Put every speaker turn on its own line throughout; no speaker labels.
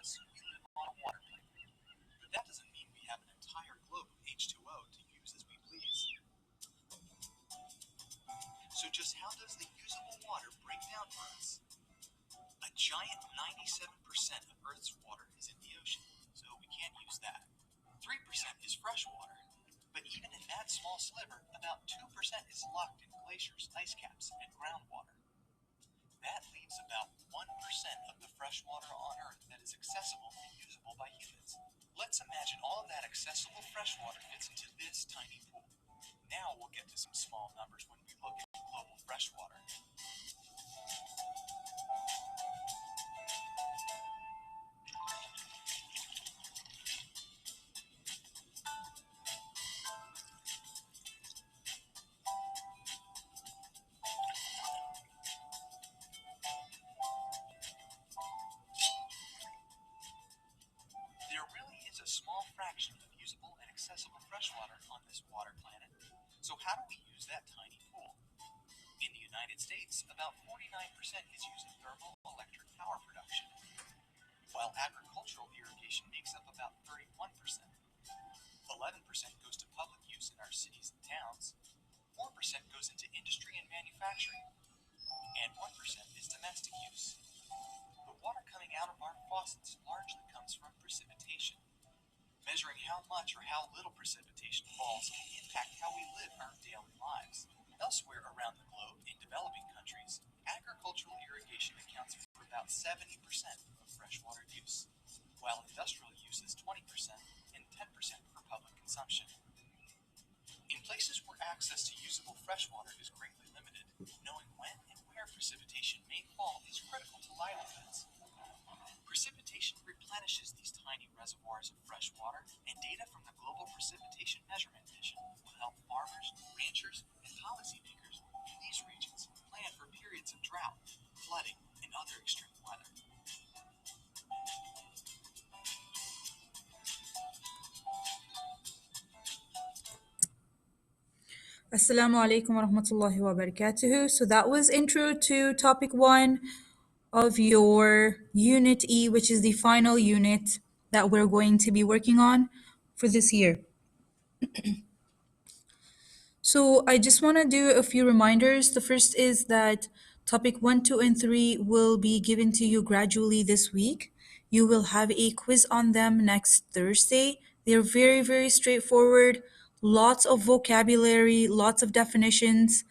us, we live on a water planet. But that doesn't mean we have an entire globe of H2O to use as we please. So just how does the usable water break down for us? A giant 97% of Earth's water is in the ocean, so we can't use that. 3% is fresh water, but even in that small sliver, about 2% is locked in glaciers, ice caps, and groundwater. That leaves about 1% of the fresh water on Earth that is accessible and usable by humans. Let's imagine all of that accessible fresh water fits into this tiny pool. Now we'll get to some small numbers when we look at global fresh water. There really is a small fraction of usable and accessible freshwater on this water planet. So how do we use that tiny pool? In the United States, about 49% is used in thermal electric power production, while agricultural irrigation makes up about 31%. 11% goes to public use in our cities and towns, 4% goes into industry and manufacturing, and 1% is domestic use. The water coming out of our faucets largely comes from precipitation. Measuring how much or how little precipitation falls can impact how we live our daily lives. Elsewhere around the globe, in developing countries, agricultural irrigation accounts for about 70% of freshwater use, while industrial use is 20% and 10% for public consumption. In places where access to usable freshwater is greatly limited, knowing when and where precipitation may fall is critical to livelihoods. Precipitation replenishes these tiny reservoirs of fresh water, and data from the Global Precipitation Measurement Mission will help farmers, ranchers, and policymakers in these regions plan for periods of drought, flooding, and other extreme weather.
Assalamu alaikum wa rahmatullahi wa barakatuhu. So that was intro to topic 1 of your Unit E, which is the final unit that we're going to be working on for this year. So I just want to do a few reminders. The first is that topic 1, 2, and 3 will be given to you gradually this week. You will have a quiz on them next Thursday. They're very, very straightforward, lots of vocabulary, lots of definitions,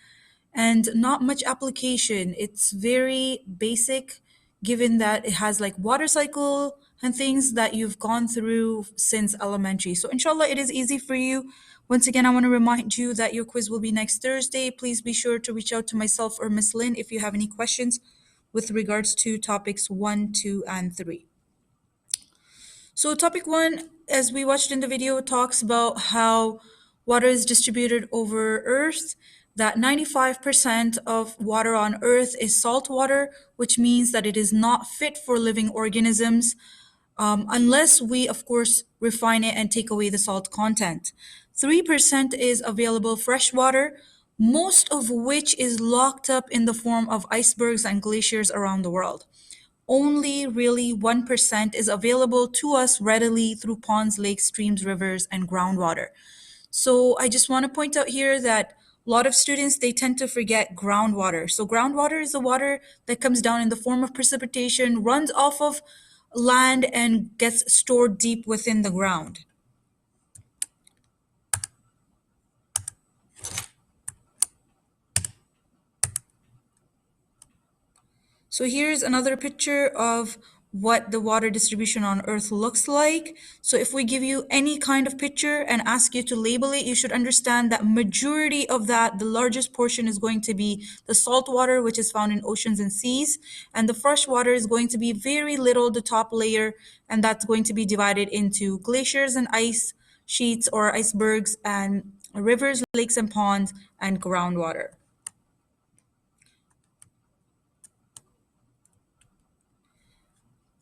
and not much application. It's very basic, given that it has like water cycle and things that you've gone through since elementary. So inshallah, it is easy for you. Once again, I want to remind you that your quiz will be next Thursday. Please be sure to reach out to myself or Miss Lynn if you have any questions with regards to topics 1, 2, and 3. So topic 1, as we watched in the video, talks about how water is distributed over Earth, that 95% of water on Earth is salt water, which means that it is not fit for living organisms, unless we, of course, refine it and take away the salt content. 3% is available fresh water, most of which is locked up in the form of icebergs and glaciers around the world. Only really 1% is available to us readily through ponds, lakes, streams, rivers, and groundwater. So I just want to point out here that a lot of students, they tend to forget groundwater. So groundwater is the water that comes down in the form of precipitation, runs off of land, and gets stored deep within the ground. So here's another picture of what the water distribution on Earth looks like. So if we give you any kind of picture and ask you to label it, you should understand that majority of that, the largest portion is going to be the salt water, which is found in oceans and seas. And the fresh water is going to be very little, the top layer, and that's going to be divided into glaciers and ice sheets or icebergs and rivers, lakes and ponds, and groundwater.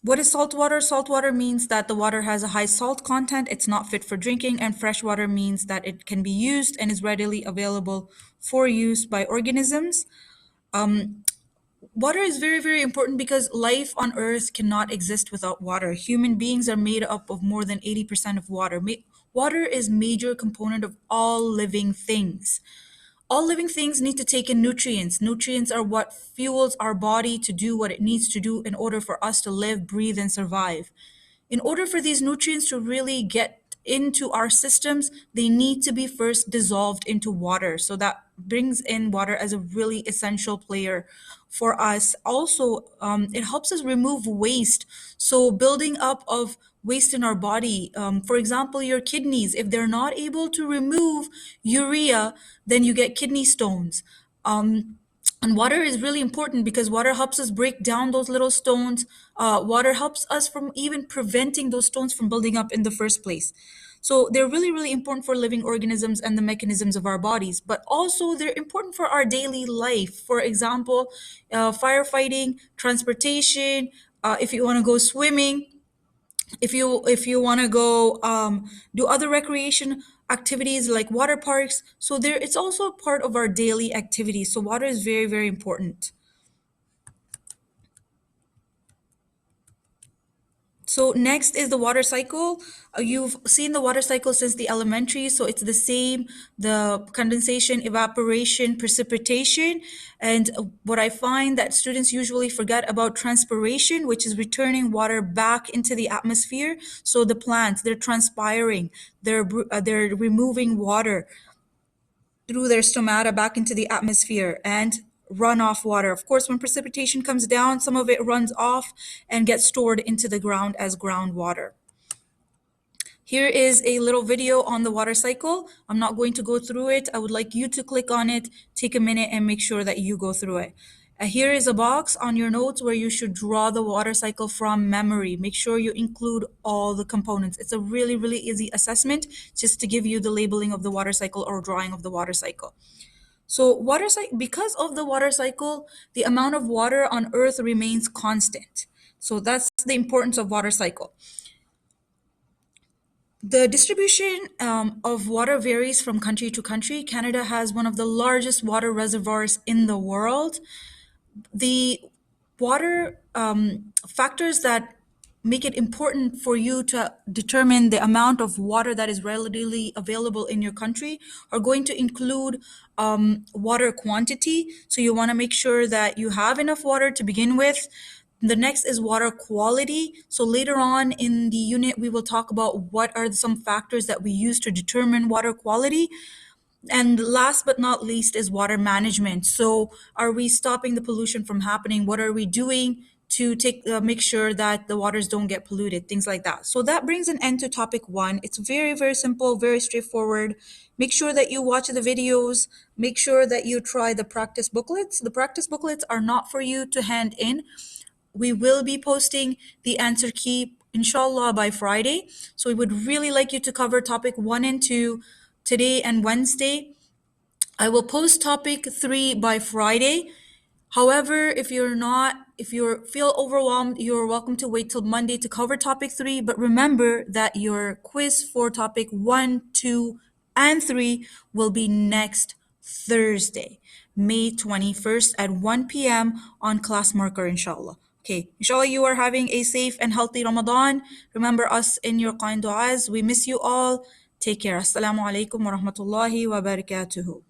What is salt water? Salt water means that the water has a high salt content, it's not fit for drinking, and fresh water means that it can be used and is readily available for use by organisms. Water is very, very important because life on Earth cannot exist without water. Human beings are made up of more than 80% of water. Water is major component of all living things. All living things need to take in nutrients. Nutrients are what fuels our body to do what it needs to do in order for us to live, breathe, and survive. In order for these nutrients to really get into our systems, they need to be first dissolved into water. So that brings in water as a really essential player for us. Also, it helps us remove waste. So building up of waste in our body, for example, your kidneys, if they're not able to remove urea, then you get kidney stones. And water is really important because water helps us break down those little stones. Water helps us from even preventing those stones from building up in the first place. So they're really, really important for living organisms and the mechanisms of our bodies, but also they're important for our daily life. For example, firefighting, transportation, if you want to go swimming, if you want to go do other recreation activities like water parks, so there it's also part of our daily activities. So water is very, very important. So next is the water cycle. You've seen the water cycle since the elementary, so it's the same, the condensation, evaporation, precipitation. And what I find that students usually forget about transpiration, which is returning water back into the atmosphere. So the plants, they're transpiring, they're removing water through their stomata back into the atmosphere and runoff water. Of course, when precipitation comes down, some of it runs off and gets stored into the ground as groundwater. Here is a little video on the water cycle. I'm not going to go through it. I would like you to click on it, take a minute and make sure that you go through it. Here is a box on your notes where you should draw the water cycle from memory. Make sure you include all the components. It's a really, really easy assessment just to give you the labeling of the water cycle or drawing of the water cycle. So because of the water cycle, the amount of water on Earth remains constant. So that's the importance of water cycle. The distribution of water varies from country to country. Canada has one of the largest water reservoirs in the world. The water factors that make it important for you to determine the amount of water that is readily available in your country are going to include water quantity. So you want to make sure that you have enough water to begin with. The next is water quality. So later on in the unit, we will talk about what are some factors that we use to determine water quality. And last but not least is water management. So are we stopping the pollution from happening? What are we doing to make sure that the waters don't get polluted? Things like that. So that brings an end to topic 1. It's very, very simple, very straightforward. Make sure that you watch the videos. Make sure that you try the practice booklets. The practice booklets are not for you to hand in. We will be posting the answer key, inshallah, by Friday. So we would really like you to cover topic 1 and 2 today and Wednesday. I will post topic 3 by Friday. However, if you feel overwhelmed, you're welcome to wait till Monday to cover topic 3. But remember that your quiz for topic 1, 2, and 3 will be next Thursday, May 21st at 1 p.m. on class marker, inshallah. Okay, inshallah, you are having a safe and healthy Ramadan. Remember us in your kind du'as. We miss you all. Take care. Assalamu alaikum wa rahmatullahi wa barakatuhu.